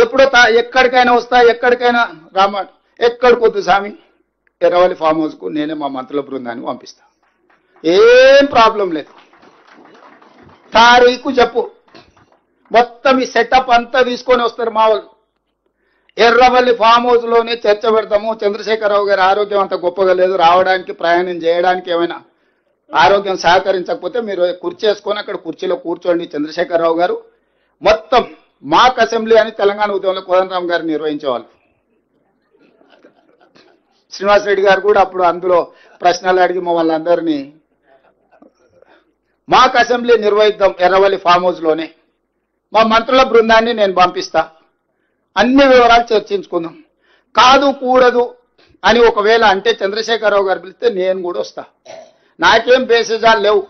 ఎప్పుడో ఎక్కడికైనా వస్తా, ఎక్కడికైనా రామాట, ఎక్కడికొద్దు స్వామి, ఎర్రవల్లి ఫామ్ హౌస్కు నేనే మా మంత్రుల బృందాన్ని పంపిస్తా, ఏం ప్రాబ్లం లేదు. తారీఖు చెప్పు, మొత్తం ఈ సెటప్ అంతా తీసుకొని వస్తారు మా వాళ్ళు. ఎర్రవల్లి ఫామ్ హౌస్లోనే చర్చ పెడతాము. చంద్రశేఖరరావు గారి ఆరోగ్యం అంత గొప్పగా లేదు, రావడానికి ప్రయాణం చేయడానికి ఏమైనా ఆరోగ్యం సహకరించకపోతే మీరు కుర్చీ వేసుకొని అక్కడ కుర్చీలో కూర్చోండి చంద్రశేఖరరావు గారు. మొత్తం మాక్ అసెంబ్లీ అని తెలంగాణ ఉద్యమంలో కోదండరామ్ గారు నిర్వహించేవాళ్ళు. శ్రీనివాసరెడ్డి గారు కూడా అప్పుడు అందులో ప్రశ్నలు అడిగి మమ్మల్ని అందరినీ మాక్ అసెంబ్లీ నిర్వహిద్దాం ఎర్రవల్లి ఫామ్ హౌస్లోనే, మా మంత్రుల బృందాన్ని నేను పంపిస్తా, అన్ని వివరాలు చర్చించుకుందాం. కాదు కూడదు అని ఒకవేళ అంటే చంద్రశేఖరరావు గారు పిలిస్తే నేను కూడా వస్తా. నాకేం బేసిజాలు లేవు,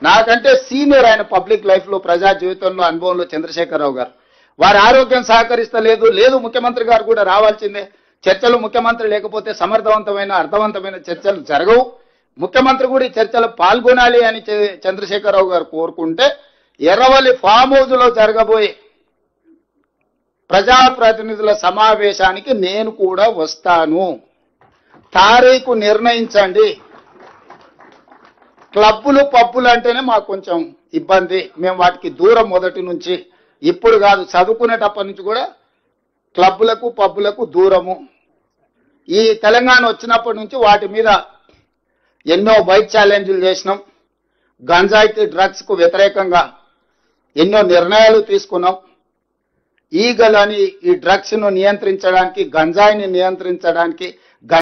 నాకంటే సీనియర్ ఆయన పబ్లిక్ లైఫ్లో, ప్రజా జీవితంలో, అనుభవంలో చంద్రశేఖరరావు గారు. వారి ఆరోగ్యం సహకరిస్తలేదు, లేదు ముఖ్యమంత్రి గారు కూడా రావాల్సిందే. చర్చలు ముఖ్యమంత్రి లేకపోతే సమర్థవంతమైన అర్థవంతమైన చర్చలు జరగవు. ముఖ్యమంత్రి కూడా ఈ చర్చలు పాల్గొనాలి అని చంద్రశేఖరరావు గారు కోరుకుంటే ఎర్రవల్లి ఫామ్ హౌస్లో జరగబోయే ప్రజాప్రతినిధుల సమావేశానికి నేను కూడా వస్తాను. తారీఖు నిర్ణయించండి. క్లబ్బులు పబ్బులు అంటేనే మాకు కొంచెం ఇబ్బంది, మేము వాటికి దూరం మొదటి నుంచి, ఇప్పుడు కాదు చదువుకునేటప్పటి నుంచి కూడా క్లబ్బులకు పబ్బులకు దూరము. ఈ తెలంగాణ వచ్చినప్పటి నుంచి వాటి మీద ఎన్నో బైక్ ఛాలెంజ్లు చేసినాం, గంజాయికి డ్రగ్స్కు వ్యతిరేకంగా ఎన్నో నిర్ణయాలు తీసుకున్నాం. ఈగలని ఈ డ్రగ్స్ను నియంత్రించడానికి, గంజాయిని నియంత్రించడానికి